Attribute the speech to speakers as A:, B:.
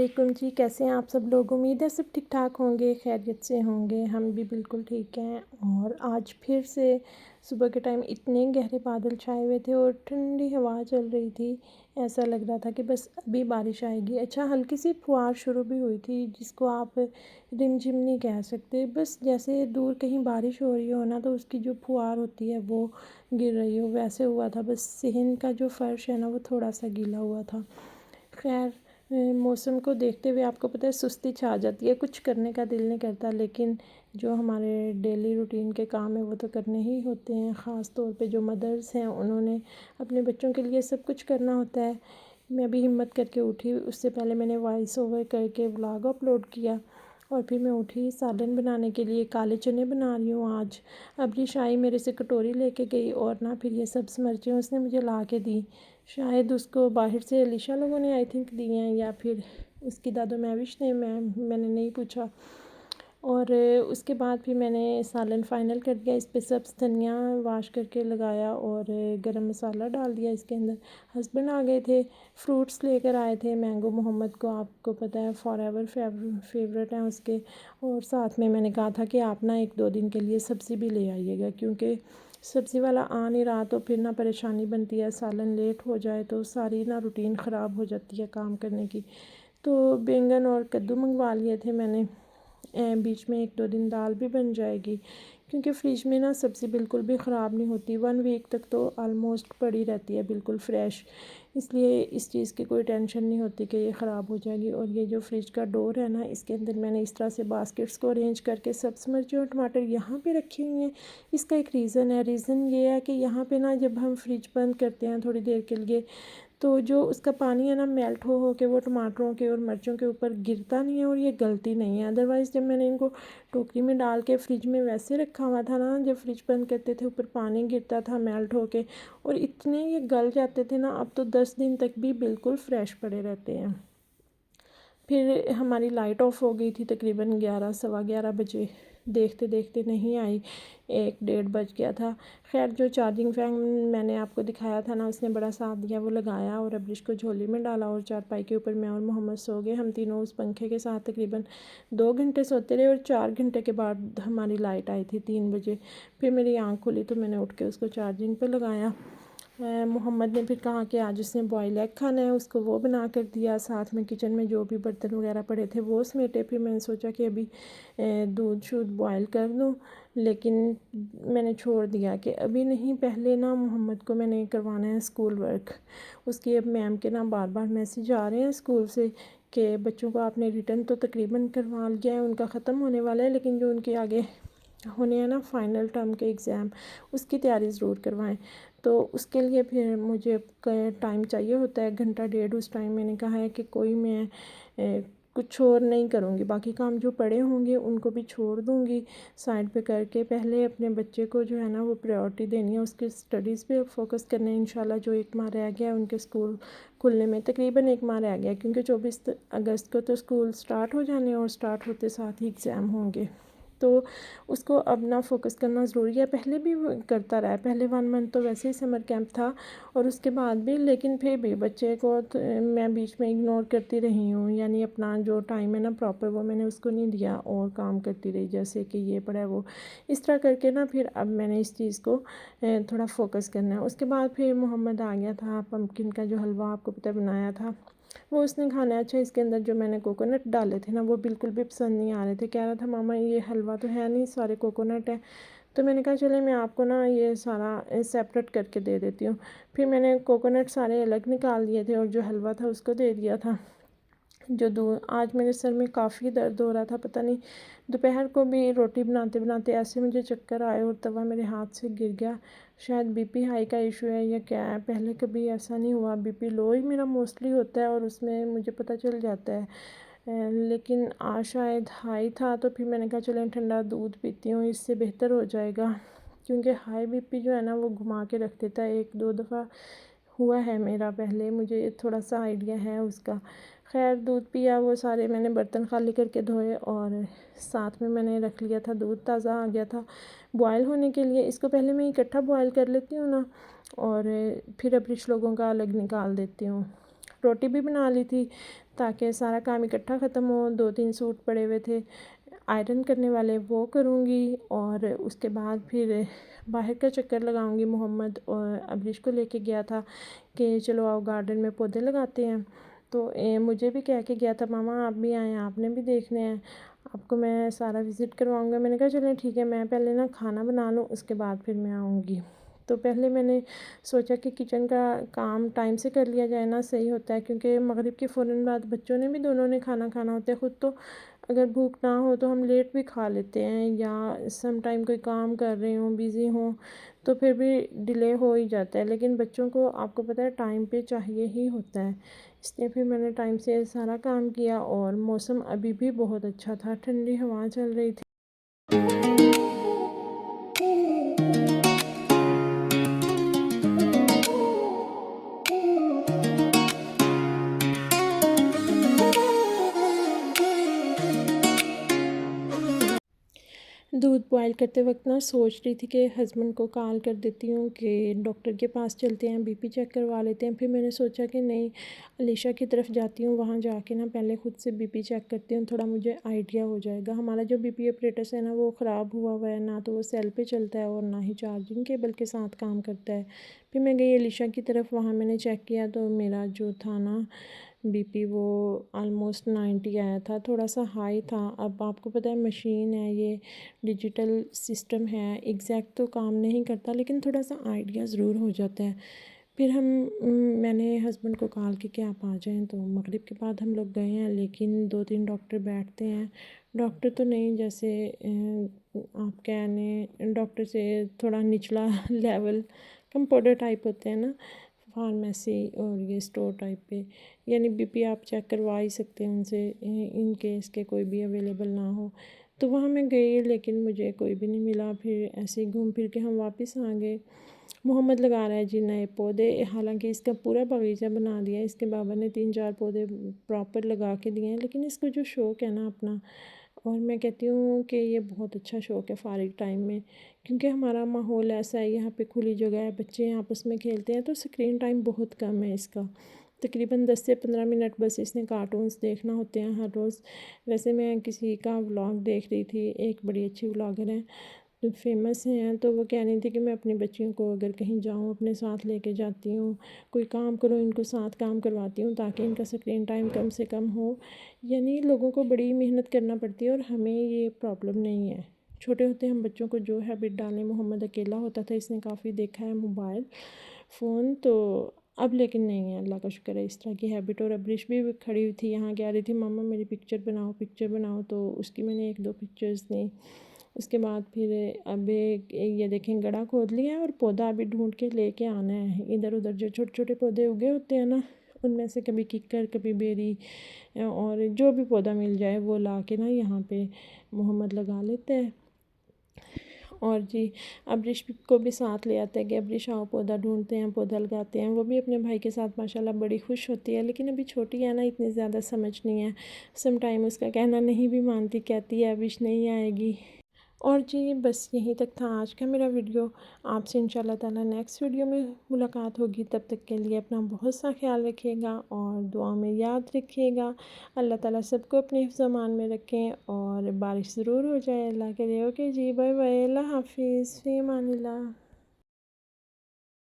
A: वालेकुम जी, कैसे हैं आप सब लोग? उम्मीद है सब ठीक-ठाक होंगे, खैरियत से होंगे। हम भी बिल्कुल ठीक हैं। और आज फिर से सुबह के टाइम इतने गहरे बादल छाए हुए थे और ठंडी हवा चल रही थी। ऐसा लग रहा था कि बस अभी बारिश आएगी। अच्छा, हल्की सी फुहार शुरू भी हुई थी, जिसको आप रिमझिम नहीं कह सकते। बस जैसे दूर कहीं बारिश हो रही हो ना, तो उसकी जो फुहार होती है वो गिर रही हो, वैसे हुआ था। बस सिहन का जो फ़र्श है ना, वो थोड़ा-सा गीला हुआ था। खैर, मौसम को देखते हुए आपको पता है सुस्ती छा जाती है, कुछ करने का दिल नहीं करता। लेकिन जो हमारे डेली रूटीन के काम हैं वो तो करने ही होते हैं। ख़ास तौर पे जो मदर्स हैं, उन्होंने अपने बच्चों के लिए सब कुछ करना होता है। मैं भी हिम्मत करके उठी, उससे पहले मैंने वॉइस ओवर करके व्लॉग अपलोड किया और फिर मैं उठी सालन बनाने के लिए। काले चने बना रही हूँ आज। अबरिश आई, मेरे से कटोरी लेके गई और ना फिर ये सब्ज़ मिर्चें उसने मुझे ला के दी। शायद उसको बाहर से अलीशा लोगों ने आई थिंक दी हैं, या फिर उसकी दादो महविश ने, मैंने नहीं पूछा। और उसके बाद फिर मैंने सालन फ़ाइनल कर दिया। इस पे सब्ज़ धनिया वाश करके लगाया और गरम मसाला डाल दिया इसके अंदर। हस्बैंड आ गए थे, फ्रूट्स लेकर आए थे। मैंगो मोहम्मद को आपको पता है फॉरएवर फेवरेट हैं उसके। और साथ में मैंने कहा था कि आप ना 1-2 दिन के लिए सब्ज़ी भी ले आइएगा, क्योंकि सब्ज़ी वाला आ नहीं रहा तो फिर ना परेशानी बनती है। सालन लेट हो जाए तो सारी ना रूटीन ख़राब हो जाती है काम करने की। तो बैंगन और कद्दू मंगवा लिए थे मैंने। बीच में 1-2 दिन दाल भी बन जाएगी, क्योंकि फ्रिज में ना सब्ज़ी बिल्कुल भी ख़राब नहीं होती। 1 वीक तक तो आलमोस्ट पड़ी रहती है बिल्कुल फ्रेश। इसलिए इस चीज़ की कोई टेंशन नहीं होती कि ये ख़राब हो जाएगी। और ये जो फ्रिज का डोर है ना, इसके अंदर मैंने इस तरह से बास्केट्स को अरेंज करके सब्ज़ मिर्ची और टमाटर यहाँ पे रखी हुई हैं। इसका एक रीज़न है। रीज़न ये है कि यहाँ पे ना जब हम फ्रिज बंद करते हैं थोड़ी देर के लिए, तो जो उसका पानी है ना, मेल्ट हो के वो टमाटरों के और मिर्चों के ऊपर गिरता नहीं है और ये गलती नहीं है। अदरवाइज़ जब मैंने इनको टोकरी में डाल के फ्रिज में वैसे रखा हुआ था ना, जब फ्रिज बंद करते थे ऊपर पानी गिरता था मेल्ट हो के, और इतने ये गल जाते थे ना। अब तो 10 दिन तक भी बिल्कुल फ्रेश पड़े रहते हैं। फिर हमारी लाइट ऑफ हो गई थी तकरीबन 11 सवा 11 बजे। देखते देखते नहीं आई, 1-1:30 बज गया था। खैर, जो चार्जिंग फ़ैन मैंने आपको दिखाया था ना, उसने बड़ा साथ दिया। वो लगाया और अब्रिश को झोली में डाला और चारपाई के ऊपर मैं और मोहम्मद सो गए। हम तीनों उस पंखे के साथ तकरीबन 2 घंटे सोते रहे और 4 घंटे के बाद हमारी लाइट आई थी 3 बजे। फिर मेरी आँख खुली तो मैंने उठ के उसको चार्जिंग पर लगाया। मोहम्मद ने फिर कहा कि आज उसने बॉयल एग खाना है, उसको वो बना कर दिया। साथ में किचन में जो भी बर्तन वगैरह पड़े थे वो समेटे। फिर मैंने सोचा कि अभी दूध शूध बॉयल कर दूँ, लेकिन मैंने छोड़ दिया कि अभी नहीं, पहले ना मोहम्मद को मैंने करवाना है स्कूल वर्क। उसकी अब मैम के ना बार बार मैसेज आ रहे हैं स्कूल से कि बच्चों को आपने रिटर्न तो तकरीबन करवा लिया है, उनका ख़त्म होने वाला है, लेकिन जो उनके आगे होने हैं ना फाइनल टर्म के एग्ज़ाम, उसकी तैयारी ज़रूर करवाएं। तो उसके लिए फिर मुझे टाइम चाहिए होता है, 1-1.5 घंटा। उस टाइम मैंने कहा है कि कोई मैं कुछ और नहीं करूँगी, बाकी काम जो पड़े होंगे उनको भी छोड़ दूँगी साइड पे करके। पहले अपने बच्चे को जो है ना वो प्रायोरिटी देनी है, उसके स्टडीज़ पे फोकस करना है। इंशाल्लाह जो 1 माह रह गया है उनके स्कूल खुलने में, तकरीबन 1 माह रह गया, क्योंकि 24 अगस्त को तो स्कूल स्टार्ट हो जाने और स्टार्ट होते साथ ही एग्ज़ाम होंगे। तो उसको अब ना फ़ोकस करना ज़रूरी है। पहले भी वो करता रहा है, पहले 1 मंथ तो वैसे ही समर कैंप था और उसके बाद भी, लेकिन फिर भी बच्चे को तो मैं बीच में इग्नोर करती रही हूँ। यानी अपना जो टाइम है ना प्रॉपर, वो मैंने उसको नहीं दिया और काम करती रही, जैसे कि ये पड़ा है वो। इस तरह करके ना फिर अब मैंने इस चीज़ को थोड़ा फ़ोकस करना है। उसके बाद फिर मोहम्मद आ गया था, पम्पकिन का जो हलवा आपको पता है बनाया था, वो उसने खाना है। अच्छा, इसके अंदर जो मैंने कोकोनट डाले थे ना, वो बिल्कुल भी पसंद नहीं आ रहे थे। कह रहा था मामा ये हलवा तो है नहीं, सारे कोकोनट है। तो मैंने कहा चले मैं आपको ना ये सारा सेपरेट करके दे देती हूँ। फिर मैंने कोकोनट सारे अलग निकाल दिए थे और जो हलवा था उसको दे दिया था। जो दूध, आज मेरे सर में काफ़ी दर्द हो रहा था, पता नहीं दोपहर को भी रोटी बनाते बनाते ऐसे मुझे चक्कर आए और तवा मेरे हाथ से गिर गया। शायद बीपी हाई का इशू है या क्या है, पहले कभी ऐसा नहीं हुआ। बीपी लो ही मेरा मोस्टली होता है और उसमें मुझे पता चल जाता है। लेकिन आज शायद हाई था, तो फिर मैंने कहा चलें ठंडा दूध पीती हूँ, इससे बेहतर हो जाएगा। क्योंकि हाई बीपी जो है ना वो घुमा के रख देता है। 1-2 दफ़ा हुआ है मेरा पहले, मुझे थोड़ा सा आइडिया है उसका। खैर, दूध पिया, वो सारे मैंने बर्तन खाली करके धोए और साथ में मैंने रख लिया था दूध, ताज़ा आ गया था बॉयल होने के लिए। इसको पहले मैं इकट्ठा बॉयल कर लेती हूँ ना, और फिर अब्रिश लोगों का अलग निकाल देती हूँ। रोटी भी बना ली थी ताकि सारा काम इकट्ठा ख़त्म हो। 2-3 सूट पड़े हुए थे आयरन करने वाले, वो करूँगी और उसके बाद फिर बाहर का चक्कर लगाऊँगी। मोहम्मद और अब्रिश को लेके गया था कि चलो आओ गार्डन में पौधे लगाते हैं, तो मुझे भी कह के गया था मामा आप भी आएँ, आपने भी देखने हैं, आपको मैं सारा विज़िट करवाऊँगा। मैंने कहा चलें ठीक है, मैं पहले ना खाना बना लूँ उसके बाद फिर मैं आऊँगी। तो पहले मैंने सोचा कि किचन का काम टाइम से कर लिया जाए ना, सही होता है, क्योंकि मगरिब के फ़ौरन बाद बच्चों ने भी दोनों ने खाना खाना होता है। ख़ुद तो अगर भूख ना हो तो हम लेट भी खा लेते हैं, या सम टाइम कोई काम कर रहे हों, बिज़ी हों, तो फिर भी डिले हो ही जाता है। लेकिन बच्चों को आपको पता है टाइम पे चाहिए ही होता है, इसलिए फिर मैंने टाइम से सारा काम किया। और मौसम अभी भी बहुत अच्छा था, ठंडी हवा चल रही थी। दूध बॉयल करते वक्त ना सोच रही थी कि हस्बैंड को कॉल कर देती हूँ कि डॉक्टर के पास चलते हैं, बीपी चेक करवा लेते हैं। फिर मैंने सोचा कि नहीं, अलीशा की तरफ जाती हूँ, वहाँ जाके ना पहले ख़ुद से बीपी चेक करती हूँ, थोड़ा मुझे आइडिया हो जाएगा। हमारा जो बीपी ऑपरेटस है ना वो ख़राब हुआ हुआ है, ना तो वो सेल पे चलता है और ना ही चार्जिंग केबल के साथ काम करता है। फिर मैं गई अलीशा की तरफ, वहाँ मैंने चेक किया तो मेरा जो था ना बीपी वो ऑलमोस्ट 90 आया था, थोड़ा सा हाई था। अब आपको पता है मशीन है, ये डिजिटल सिस्टम है, एग्जैक्ट तो काम नहीं करता लेकिन थोड़ा सा आइडिया ज़रूर हो जाता है। फिर मैंने हस्बैंड को कॉल की कि आप आ जाएं, तो मगरिब के बाद हम लोग गए हैं। लेकिन 2-3 डॉक्टर बैठते हैं, डॉक्टर तो नहीं, जैसे आप कहने डॉक्टर से थोड़ा निचला लेवल, कंपाउंडर टाइप होते हैं ना, फार्मेसी और ये स्टोर टाइप पे, यानी बीपी आप चेक करवा ही सकते हैं उनसे इन केस के कोई भी अवेलेबल ना हो। तो वहाँ मैं गई लेकिन मुझे कोई भी नहीं मिला। फिर ऐसे ही घूम फिर के हम वापस आ गए। मोहम्मद लगा रहा है जी नए पौधे, हालांकि इसका पूरा बगीचा बना दिया, इसके बाबा ने 3-4 पौधे प्रॉपर लगा के दिए हैं, लेकिन इसको जो शौक़ है ना अपना, और मैं कहती हूँ कि ये बहुत अच्छा शौक़ है फ़ारिग टाइम में, क्योंकि हमारा माहौल ऐसा है, यहाँ पे खुली जगह है, बच्चे आपस में खेलते हैं, तो स्क्रीन टाइम बहुत कम है इसका। तकरीबन 10 से 15 मिनट बस इसने कार्टून्स देखना होते हैं हर रोज़। वैसे मैं किसी का व्लॉग देख रही थी, एक बड़ी अच्छी व्लॉगर है, तो फेमस हैं, तो वो कह रही थी कि मैं अपनी बच्चियों को अगर कहीं जाऊँ अपने साथ लेके जाती हूँ, कोई काम करो इनको साथ काम करवाती हूँ ताकि इनका स्क्रीन टाइम कम से कम हो। यानी लोगों को बड़ी मेहनत करना पड़ती है और हमें ये प्रॉब्लम नहीं है। छोटे होते हम बच्चों को जो हैबिट डालें, मोहम्मद अकेला होता था, इसने काफ़ी देखा है मोबाइल फ़ोन, तो अब लेकिन नहीं है, अल्लाह का शुक्र है, इस तरह की हैबिट। और अब्रिश भी खड़ी हुई थी यहाँ, कह रही थी मम्मा मेरी पिक्चर बनाओ, तो उसकी मैंने 1-2 पिक्चर्स दी। उसके बाद फिर अब ये देखें गड्ढा खोद लिया है और पौधा अभी ढूंढ के लेके आना है। इधर उधर जो छोटे छोटे पौधे उगे होते हैं ना, उनमें से कभी किक्कर, कभी बेरी, और जो भी पौधा मिल जाए वो ला के ना यहाँ पे मोहम्मद लगा लेते हैं। और जी अब्रिश को भी साथ ले आते हैं कि अब्रिश आओ पौधा ढूंढते हैं, पौधा लगाते हैं। वो भी अपने भाई के साथ माशाल्लाह बड़ी खुश होती है, लेकिन अभी छोटी है ना, इतनी ज़्यादा समझ नहीं है। सम टाइम उसका कहना नहीं भी मानती, कहती है अब्रिश नहीं आएगी। और जी बस यहीं तक था आज का मेरा वीडियो। आपसे इंशाल्लाह ताला नेक्स्ट वीडियो में मुलाकात होगी। तब तक के लिए अपना बहुत सा ख्याल रखिएगा और दुआ में याद रखिएगा। अल्लाह ताला सबको अपने हिफ्ज़-ओ-मान में रखें और बारिश ज़रूर हो जाए अल्लाह के लिए। ओके जी, बाय बाय, अल्लाह हाफ़िज़, फ़ी अमानिल्लाह।